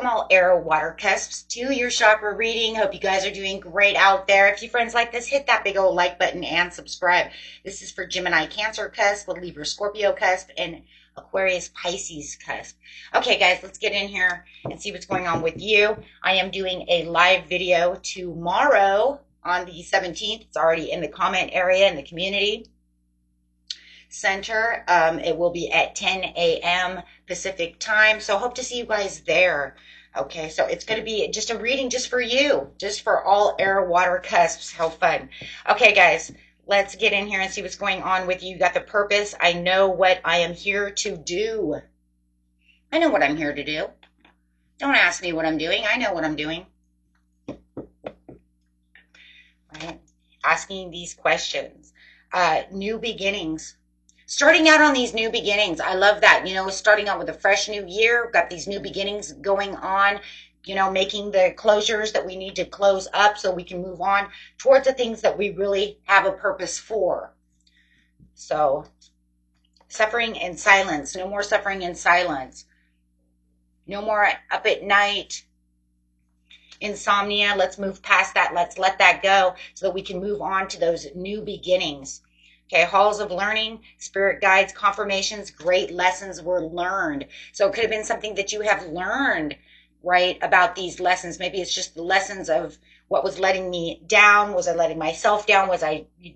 welcome all air water cusps to your chakra reading. Hope you guys are doing great out there. If you friends like this, hit that big old like button and subscribe. This is for Gemini Cancer cusp, with Libra Scorpio cusp, and Aquarius Pisces cusp. Okay guys, let's get in here and see what's going on with you. I am doing a live video tomorrow on the 17th. It's already in the comment area in the community center. It will be at 10 a.m. Pacific time. So hope to see you guys there. Okay, so it's going to be just a reading just for you, just for all air water cusps. How fun. Okay, guys, let's get in here and see what's going on with you. You got the purpose. I know what I am here to do. I know what I'm here to do. Don't ask me what I'm doing. I know what I'm doing. Right? Asking these questions. New beginnings. Starting out on these new beginnings. I love that. You know, starting out with a fresh new year. Got these new beginnings going on. You know, making the closures that we need to close up so we can move on towards the things that we really have a purpose for. So, suffering in silence. No more suffering in silence. No more up at night. Insomnia. Let's move past that. Let's let that go so that we can move on to those new beginnings. Okay, halls of learning, spirit guides, confirmations, great lessons were learned. So it could have been something that you have learned, right, about these lessons. Maybe it's just the lessons of what was letting me down. Was I letting myself down?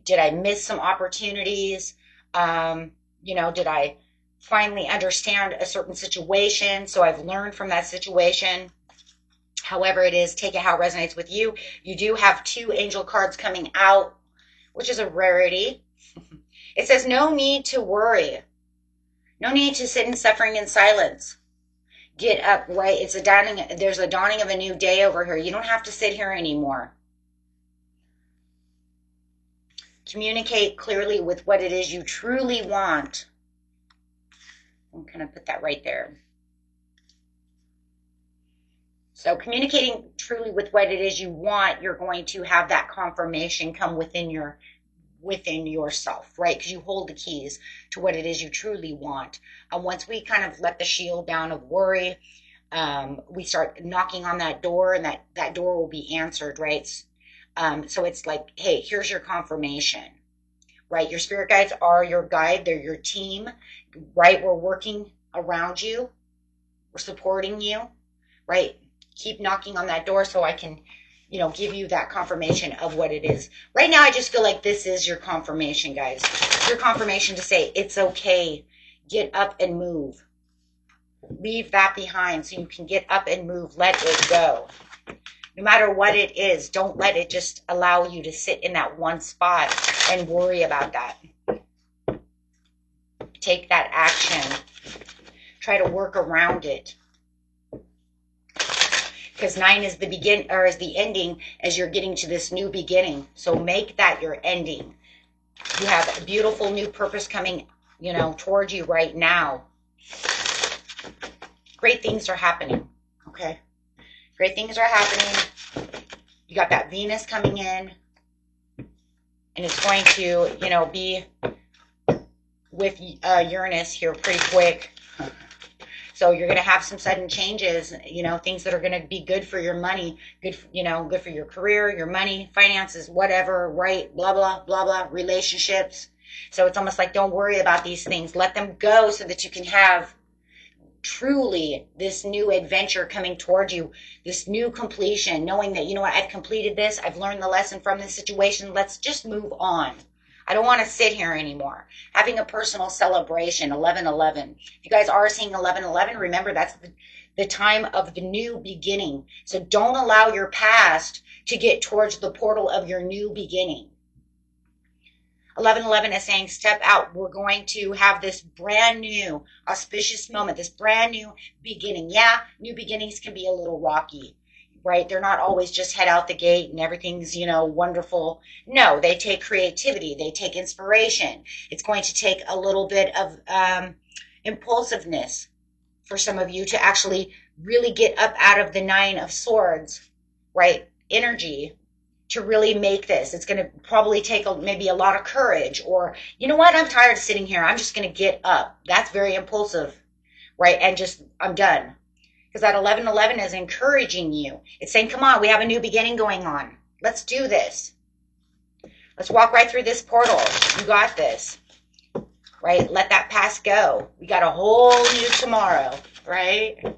Did I miss some opportunities? You know, did I finally understand a certain situation? So I've learned from that situation. However it is, take it how it resonates with you. You do have 2 angel cards coming out, which is a rarity. It says no need to worry. No need to sit in suffering in silence. Get up, right? It's a dawning. There's a dawning of a new day over here. You don't have to sit here anymore. Communicate clearly with what it is you truly want. I'm going to put that right there. So communicating truly with what it is you want, you're going to have that confirmation come within yourself, right? Because you hold the keys to what it is you truly want. Once we kind of let the shield down of worry, we start knocking on that door, and that door will be answered, right? So it's like, hey, here's your confirmation, right? Your spirit guides are your guide. They're your team, right? We're working around you. We're supporting you, right? Keep knocking on that door so I can, you know, give you that confirmation of what it is. Right now, I just feel like this is your confirmation, guys. Your confirmation to say, it's okay. Get up and move. Leave that behind so you can get up and move. Let it go. No matter what it is, don't let it just allow you to sit in that one spot and worry about that. Take that action. Try to work around it. Because 9 is the ending as you're getting to this new beginning. So make that your ending. You have a beautiful new purpose coming, you know, towards you right now. Great things are happening. Okay. Great things are happening. You got that Venus coming in. And it's going to, you know, be with Uranus here pretty quick. So you're going to have some sudden changes, you know, things that are going to be good for your money, good for your career, your money, finances, whatever, right? Blah, blah, blah, blah, relationships. So it's almost like, don't worry about these things. Let them go so that you can have truly this new adventure coming towards you, this new completion, knowing that, you know what, I've completed this. I've learned the lesson from this situation. Let's just move on. I don't want to sit here anymore. Having a personal celebration, 11/11. If you guys are seeing 11/11, remember that's the time of the new beginning. So don't allow your past to get towards the portal of your new beginning. 11/11 is saying, step out. We're going to have this brand new auspicious moment, this brand new beginning. Yeah, new beginnings can be a little rocky. Right? They're not always just head out the gate and everything's, you know, wonderful. No, they take creativity. They take inspiration. It's going to take a little bit of impulsiveness for some of you to actually really get up out of the 9 of Swords, right? Energy to really make this. It's going to probably take maybe a lot of courage, or, you know what? I'm tired of sitting here. I'm just going to get up. That's very impulsive, right? And just, I'm done. Because that 1111 is encouraging you. It's saying, come on, we have a new beginning going on. Let's do this. Let's walk right through this portal. You got this. Right? Let that past go. We got a whole new tomorrow. Right?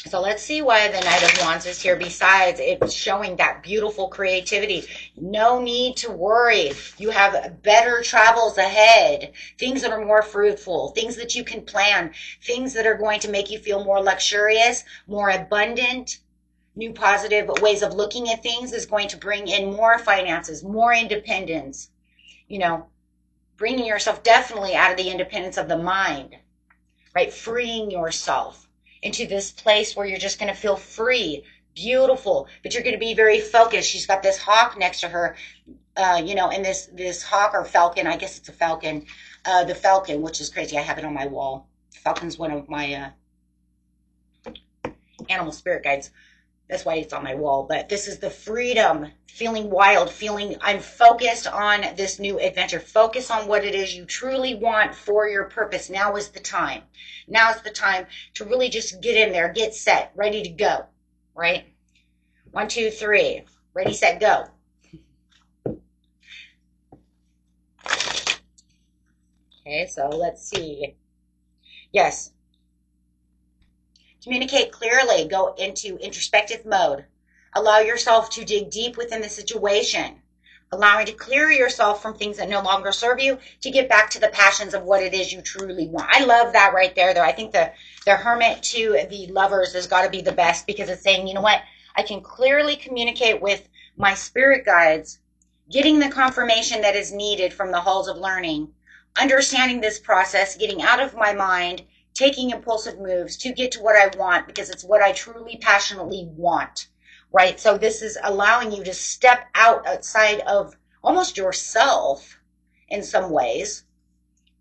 So let's see why the Knight of Wands is here. Besides it showing that beautiful creativity. No need to worry. You have better travels ahead. Things that are more fruitful. Things that you can plan. Things that are going to make you feel more luxurious, more abundant. New positive ways of looking at things is going to bring in more finances, more independence. You know, bringing yourself definitely out of the independence of the mind. Right? Freeing yourself into this place where you're just going to feel free, beautiful, but you're going to be very focused. She's got this hawk next to her, you know, and this hawk or falcon, I guess it's a falcon, the falcon, which is crazy. I have it on my wall. Falcon's one of my animal spirit guides. That's why it's on my wall. But this is the freedom, feeling wild, feeling I'm focused on this new adventure. Focus on what it is you truly want for your purpose. Now is the time. Now is the time to really just get in there, get set, ready to go. Right? 1, 2, 3. Ready, set, go. Okay, so let's see. Yes. Communicate clearly. Go into introspective mode. Allow yourself to dig deep within the situation. Allowing to clear yourself from things that no longer serve you to get back to the passions of what it is you truly want. I love that right there, though. I think the Hermit to the Lovers has got to be the best because it's saying, you know what? I can clearly communicate with my spirit guides, getting the confirmation that is needed from the halls of learning, understanding this process, getting out of my mind, taking impulsive moves to get to what I want because it's what I truly passionately want, right? So this is allowing you to step outside of almost yourself in some ways,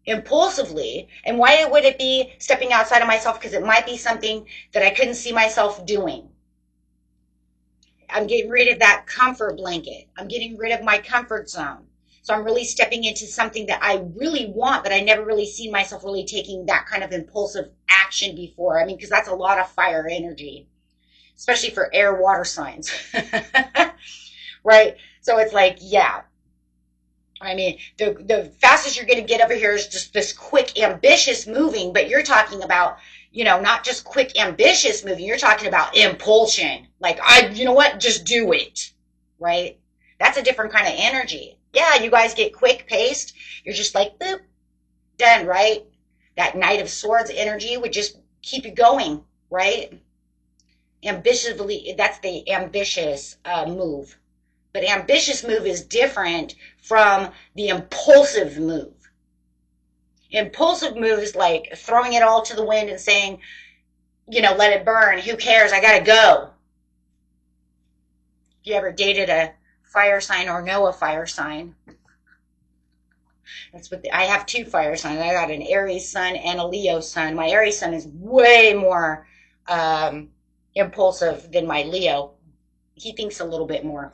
impulsively. And why would it be stepping outside of myself? Because it might be something that I couldn't see myself doing. I'm getting rid of that comfort blanket. I'm getting rid of my comfort zone. So I'm really stepping into something that I really want, but I never really seen myself really taking that kind of impulsive action before. I mean, because that's a lot of fire energy, especially for air water signs. Right? So it's like, yeah. I mean, the fastest you're going to get over here is just this quick, ambitious moving, but you're talking about, you know, not just quick, ambitious moving. You're talking about impulsion. Like, you know what? Just do it. Right? That's a different kind of energy. Yeah, you guys get quick paced. You're just like, boop, done, right? That Knight of Swords energy would just keep you going, right? Ambitiously, that's the ambitious move. But ambitious move is different from the impulsive move. Impulsive move is like throwing it all to the wind and saying, you know, let it burn. Who cares? I gotta go. If you ever dated a fire sign or know a fire sign. That's what I have 2 fire signs. I got an Aries sun and a Leo sun. My Aries sun is way more impulsive than my Leo. He thinks a little bit more.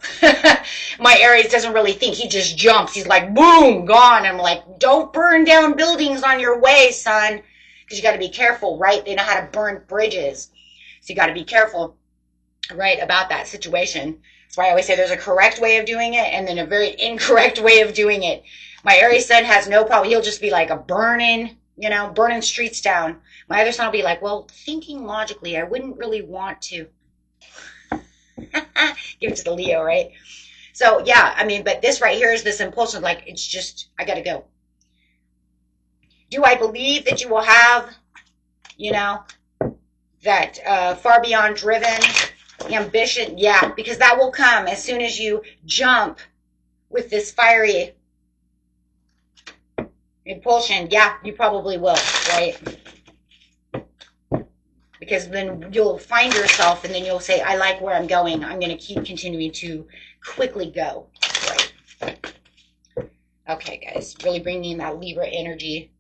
My Aries doesn't really think. He just jumps. He's like, boom, gone. I'm like, don't burn down buildings on your way, son. Because you got to be careful, right? They know how to burn bridges. So you got to be careful, right, about that situation. That's why I always say there's a correct way of doing it and then a very incorrect way of doing it. My Aries son has no problem. He'll just be like a burning, you know, burning streets down. My other son will be like, well, thinking logically, I wouldn't really want to. Give it to the Leo, right? So, yeah, I mean, but this right here is this impulsion. Like, it's just, I got to go. Do I believe that you will have, you know, that far beyond driven ambition? Yeah, because that will come as soon as you jump with this fiery impulsion. Yeah, you probably will, right? Because then you'll find yourself and then you'll say, I like where I'm going. I'm going to keep continuing to quickly go. Right. Okay, guys, really bringing in that Libra energy.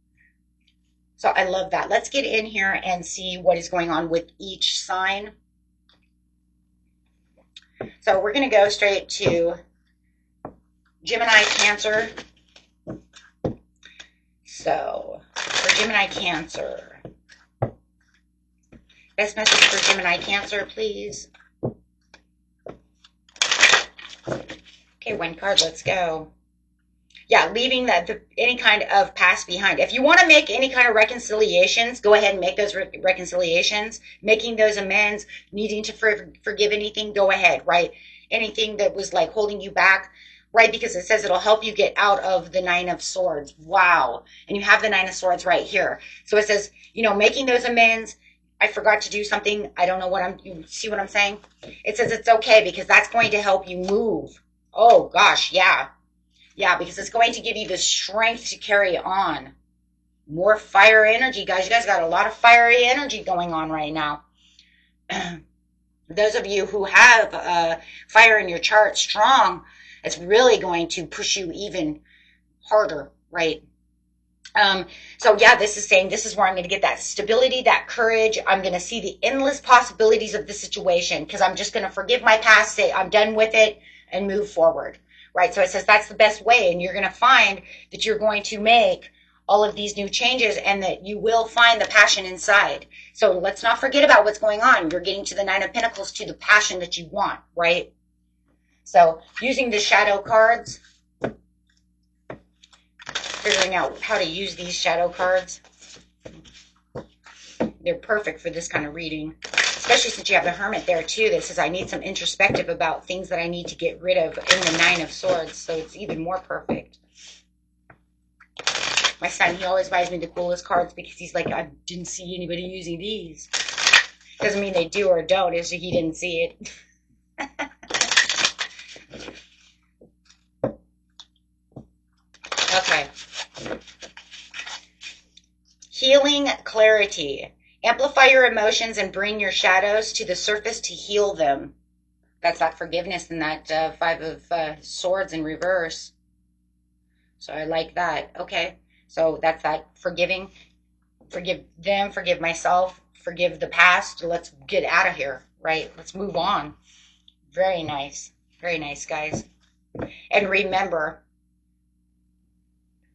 So I love that. Let's get in here and see what is going on with each sign. So we're going to go straight to Gemini, Cancer. So for Gemini, Cancer, Best message for Gemini Cancer, please. Okay, one card, let's go. Yeah, leaving any kind of past behind. If you want to make any kind of reconciliations, go ahead and make those reconciliations. Making those amends, needing to forgive anything, go ahead, right? Anything that was like holding you back, right? Because it says it'll help you get out of the Nine of Swords. Wow. And you have the Nine of Swords right here. So it says, you know, making those amends. I forgot to do something. I don't know what you see what I'm saying? It says it's okay because that's going to help you move. Oh, gosh, yeah. Yeah, because it's going to give you the strength to carry on. More fire energy, guys. You guys got a lot of fiery energy going on right now. Those of you who have fire in your chart strong, it's really going to push you even harder, right? So yeah, this is saying this is where I'm going to get that stability, that courage. I'm going to see the endless possibilities of the situation because I'm just going to forgive my past, say I'm done with it, and move forward. Right, so it says that's the best way, and you're going to find that you're going to make all of these new changes and that you will find the passion inside. So let's not forget about what's going on. You're getting to the Nine of Pentacles, to the passion that you want, right? So using the shadow cards, figuring out how to use these shadow cards. They're perfect for this kind of reading. Especially since you have the Hermit there too that says I need some introspective about things that I need to get rid of in the Nine of Swords. So it's even more perfect. My son, he always buys me the coolest cards because he's like, I didn't see anybody using these. Doesn't mean they do or don't. It's just he didn't see it. Okay. Healing clarity. Amplify your emotions and bring your shadows to the surface to heal them. That's that forgiveness and that Five of Swords in reverse. So I like that. Okay. So that's that forgiving. Forgive them, forgive myself, forgive the past. Let's get out of here, right? Let's move on. Very nice. Very nice, guys. And remember,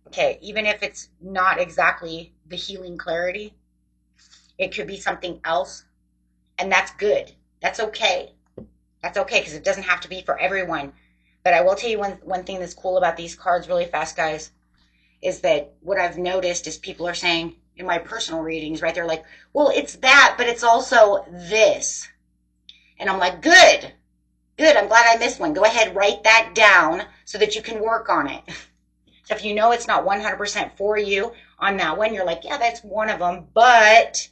okay, even if it's not exactly the healing clarity, it could be something else, and that's good. That's okay. That's okay, because it doesn't have to be for everyone. But I will tell you one thing that's cool about these cards really fast, guys, is that what I've noticed is people are saying in my personal readings, right, they're like, well, it's that, but it's also this. And I'm like, good. Good, I'm glad I missed one. Go ahead, write that down so that you can work on it. So if you know it's not 100% for you on that one, you're like, yeah, that's one of them, but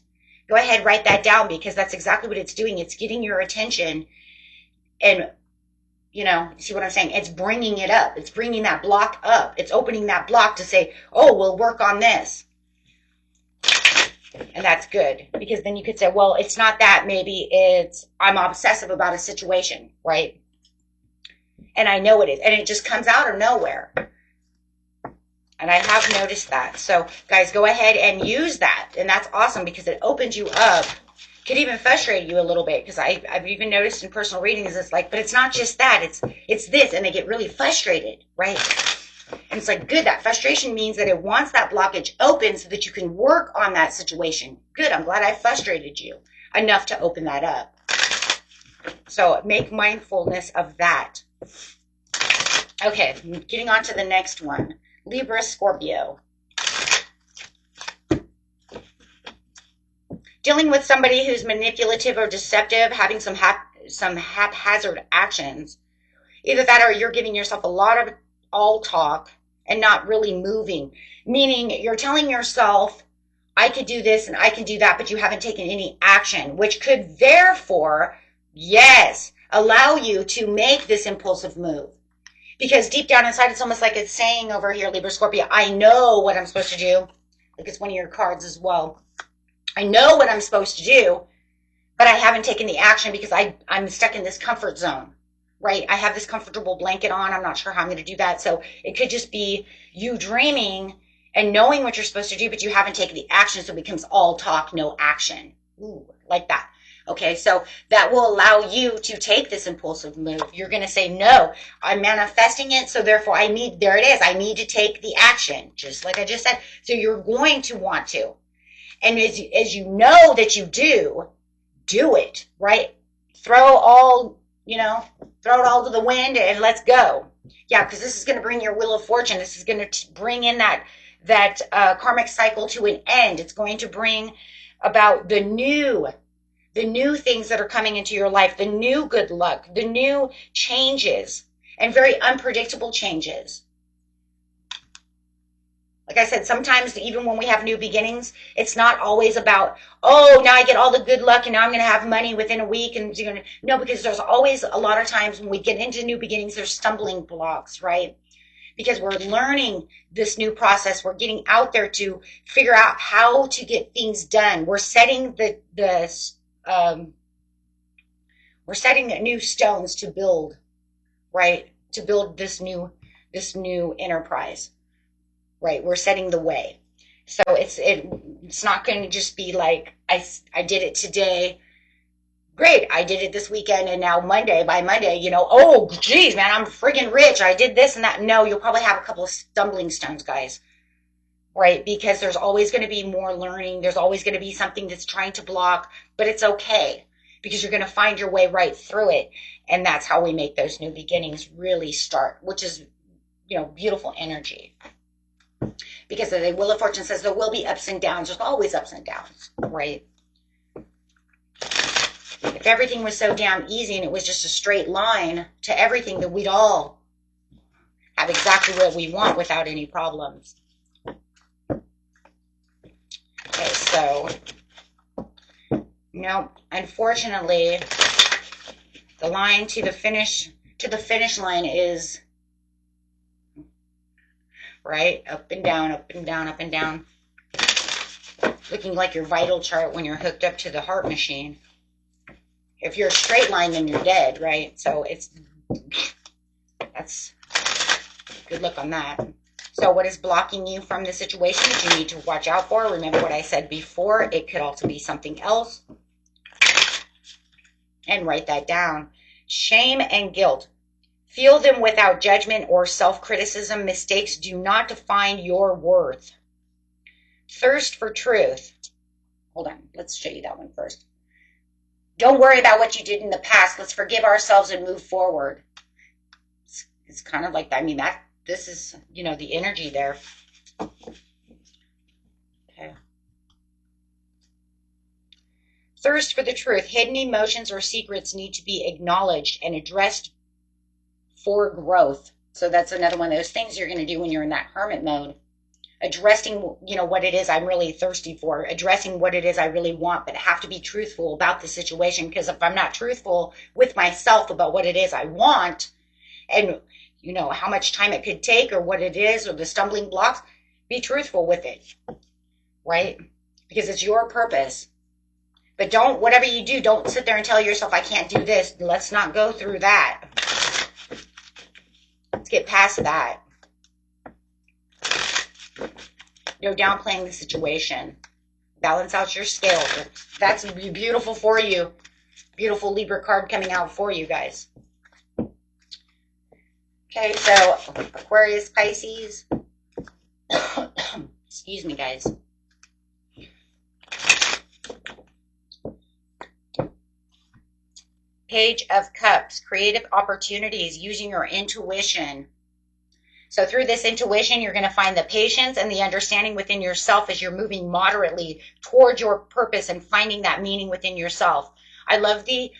go ahead, write that down because that's exactly what it's doing. It's getting your attention and, you know, see what I'm saying? It's bringing it up. It's bringing that block up. It's opening that block to say, oh, we'll work on this. And that's good because then you could say, well, it's not that. Maybe it's I'm obsessive about a situation, right? And I know it is. And it just comes out of nowhere. And I have noticed that. So, guys, go ahead and use that. And that's awesome because it opens you up. Could even frustrate you a little bit because I've even noticed in personal readings, it's like, but it's not just that. It's this. And they get really frustrated, right? And it's like, good. That frustration means that it wants that blockage open so that you can work on that situation. Good. I'm glad I frustrated you enough to open that up. So make mindfulness of that. Okay, getting on to the next one. Libra, Scorpio. Dealing with somebody who's manipulative or deceptive, having some haphazard actions. Either that or you're giving yourself a lot of all talk and not really moving. Meaning you're telling yourself, I could do this and I can do that, but you haven't taken any action, which could therefore, yes, allow you to make this impulsive move. Because deep down inside, it's almost like it's saying over here, Libra, Scorpio, I know what I'm supposed to do. Like it's one of your cards as well. I know what I'm supposed to do, but I haven't taken the action because I'm stuck in this comfort zone, right? I have this comfortable blanket on. I'm not sure how I'm going to do that. So it could just be you dreaming and knowing what you're supposed to do, but you haven't taken the action. So it becomes all talk, no action. Ooh, like that. Okay, so that will allow you to take this impulsive move. You're going to say, no, I'm manifesting it, so therefore there it is. I need to take the action, just like I just said. So you're going to want to. And as you know that you do, do it, right? Throw all, throw it all to the wind and let's go. Yeah, because this is going to bring your wheel of fortune. This is going to bring in that karmic cycle to an end. It's going to bring about the new things that are coming into your life, the new good luck, the new changes, and very unpredictable changes. Like I said, sometimes even when we have new beginnings, it's not always about, oh, now I get all the good luck and now I'm going to have money within a week. And no, because there's always a lot of times when we get into new beginnings, there's stumbling blocks, right? Because we're learning this new process. We're getting out there to figure out how to get things done. We're setting we're setting the new stones to build, right? To build this new enterprise. Right, we're setting the way. So it's not going to just be like I did it today. Great, I did it this weekend, and now by Monday, oh geez, man, I'm friggin' rich. I did this and that. No, you'll probably have a couple of stumbling stones, guys. Right, because there's always going to be more learning. There's always going to be something that's trying to block, but it's okay because you're going to find your way right through it, and that's how we make those new beginnings really start, which is beautiful energy. Because the Wheel of Fortune says there will be ups and downs. There's always ups and downs, right? If everything was so damn easy and it was just a straight line to everything, then we'd all have exactly what we want without any problems. Okay, so, unfortunately, the line to the finish line is right? Up and down, up and down, up and down. Looking like your vital chart when you're hooked up to the heart machine. If you're a straight line, then you're dead, right? So that's good luck on that. So what is blocking you from the situation that you need to watch out for? Remember what I said before. It could also be something else. And write that down. Shame and guilt. Feel them without judgment or self-criticism. Mistakes do not define your worth. Thirst for truth. Hold on. Let's show you that one first. Don't worry about what you did in the past. Let's forgive ourselves and move forward. It's kind of like that. I mean, this is, the energy there. Okay. Thirst for the truth. Hidden emotions or secrets need to be acknowledged and addressed for growth. So that's another one of those things you're going to do when you're in that hermit mode. Addressing, what it is I'm really thirsty for. Addressing what it is I really want, but have to be truthful about the situation. Because if I'm not truthful with myself about what it is I want, and how much time it could take or what it is or the stumbling blocks, be truthful with it, right? Because it's your purpose. But whatever you do, don't sit there and tell yourself, I can't do this. Let's not go through that. Let's get past that. Downplaying the situation. Balance out your scales. That's beautiful for you. Beautiful Libra card coming out for you guys. Okay, so Aquarius, Pisces. Excuse me, guys. Page of Cups, creative opportunities, using your intuition. So through this intuition, you're going to find the patience and the understanding within yourself as you're moving moderately toward your purpose and finding that meaning within yourself. I love the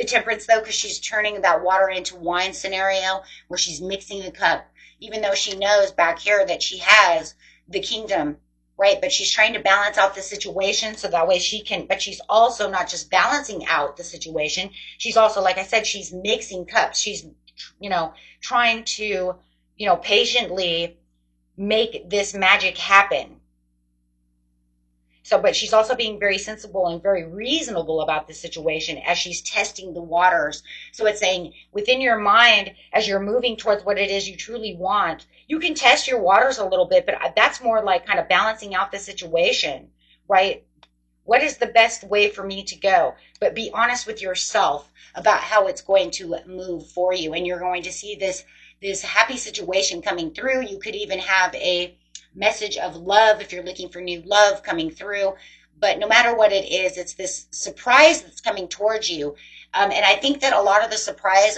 Temperance, though, because she's turning that water into wine scenario where she's mixing the cup, even though she knows back here that she has the kingdom, right? But she's trying to balance out the situation so that way she can, but she's also not just balancing out the situation. She's also, like I said, she's mixing cups. She's, trying to, patiently make this magic happen. So, but she's also being very sensible and very reasonable about the situation as she's testing the waters. So it's saying within your mind, as you're moving towards what it is you truly want, you can test your waters a little bit, but that's more like kind of balancing out the situation, right? What is the best way for me to go? But be honest with yourself about how it's going to move for you. And you're going to see this happy situation coming through. You could even have a message of love if you're looking for new love coming through. But no matter what it is, it's this surprise that's coming towards you. And I think that a lot of the surprise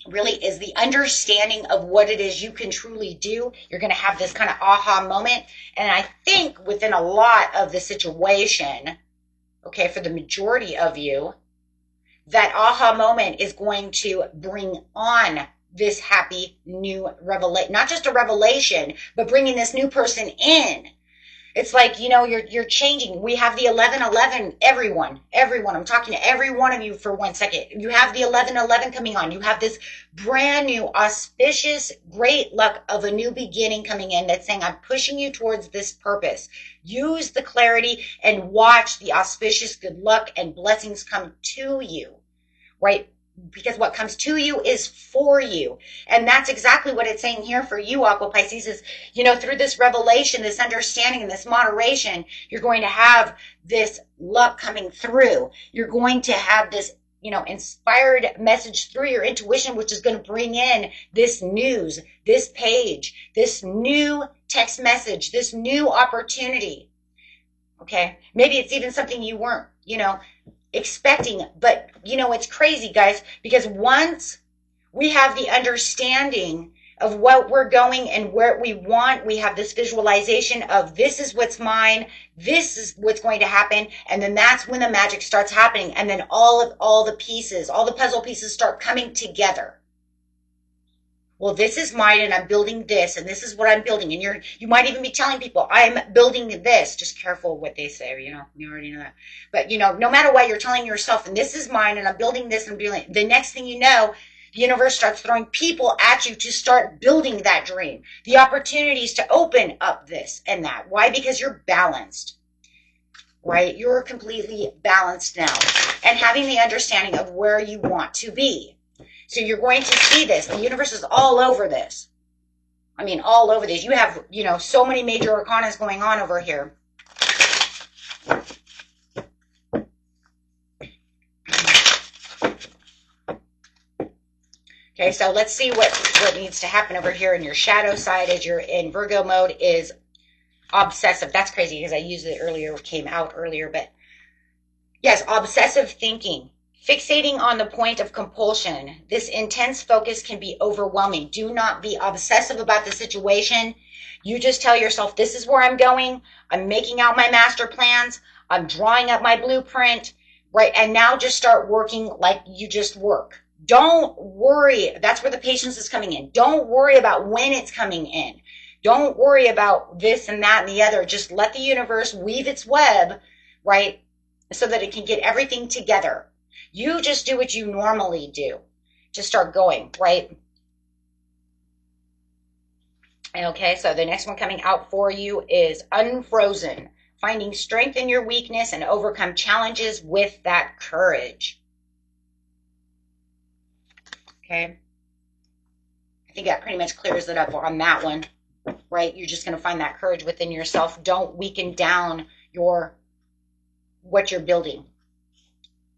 really is the understanding of what it is you can truly do. You're going to have this kind of aha moment. And I think within a lot of the situation, okay, for the majority of you, that aha moment is going to bring on this happy new revelation, not just a revelation, but bringing this new person in. It's like, you know, you're changing. We have the 1111, everyone, I'm talking to every one of you for 1 second. You have the 1111 coming on. You have this brand new, auspicious, great luck of a new beginning coming in that's saying, I'm pushing you towards this purpose. Use the clarity and watch the auspicious good luck and blessings come to you, right? Because what comes to you is for you. And that's exactly what it's saying here for you, Aqua Pisces, is, you know, through this revelation, this understanding, and this moderation, you're going to have this luck coming through. You're going to have this, you know, inspired message through your intuition, which is going to bring in this news, this page, this new text message, this new opportunity. Okay. Maybe it's even something you weren't, you know, expecting. But you know, it's crazy, guys, because once we have the understanding of what we're going and where we want, we have this visualization of this is what's mine, this is what's going to happen, and then that's when the magic starts happening. And then all the pieces, all the puzzle pieces start coming together. Well, this is mine, and I'm building this, and this is what I'm building. And you might even be telling people, I'm building this. Just careful what they say, you know, you already know that. But, you know, no matter what, you're telling yourself, and this is mine, and I'm building this, and building. The next thing you know, the universe starts throwing people at you to start building that dream. The opportunities to open up this and that. Why? Because you're balanced, right? You're completely balanced now, and having the understanding of where you want to be. So you're going to see this. The universe is all over this. I mean, all over this. You have, you know, so many major arcanas going on over here. Okay, so let's see what needs to happen over here in your shadow side as you're in Virgo mode is obsessive. That's crazy because I used it earlier, came out earlier, but yes, obsessive thinking. Fixating on the point of compulsion. This intense focus can be overwhelming. Do not be obsessive about the situation. You just tell yourself, this is where I'm going. I'm making out my master plans. I'm drawing up my blueprint, right? And now just start working like you just work. Don't worry. That's where the patience is coming in. Don't worry about when it's coming in. Don't worry about this and that and the other. Just let the universe weave its web, right? So that it can get everything together. You just do what you normally do. Just start going, right? Okay, so the next one coming out for you is Unfrozen. Finding strength in your weakness and overcome challenges with that courage. Okay. I think that pretty much clears it up on that one, right? You're just going to find that courage within yourself. Don't weaken down what you're building,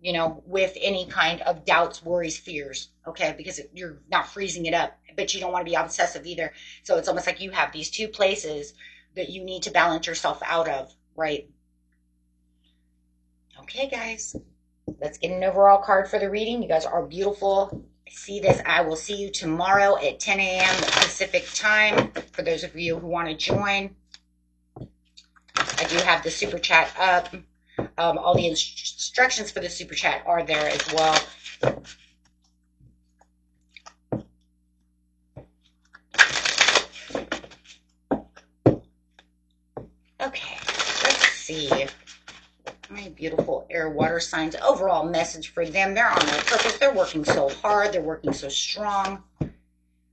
you know, with any kind of doubts, worries, fears, okay? Because you're not freezing it up, but you don't want to be obsessive either. So it's almost like you have these two places that you need to balance yourself out of, right? Okay, guys, let's get an overall card for the reading. You guys are beautiful. See this. I will see you tomorrow at 10 a.m. Pacific time for those of you who want to join. I do have the super chat up. All the instructions for the super chat are there as well. Okay, let's see. My beautiful air water signs. Overall message for them. They're on their purpose. They're working so hard. They're working so strong.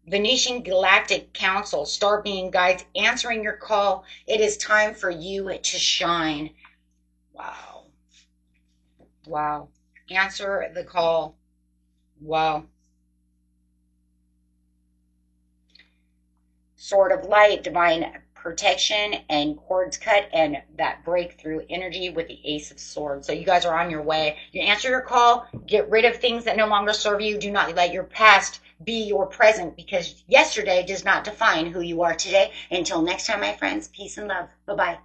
Venetian Galactic Council, star being guides, answering your call. It is time for you to shine. Wow. Wow. Answer the call. Wow. Sword of Light, divine protection, and cords cut, and that breakthrough energy with the Ace of Swords. So you guys are on your way. You answer your call. Get rid of things that no longer serve you. Do not let your past be your present, because yesterday does not define who you are today. Until next time, my friends, peace and love. Bye-bye.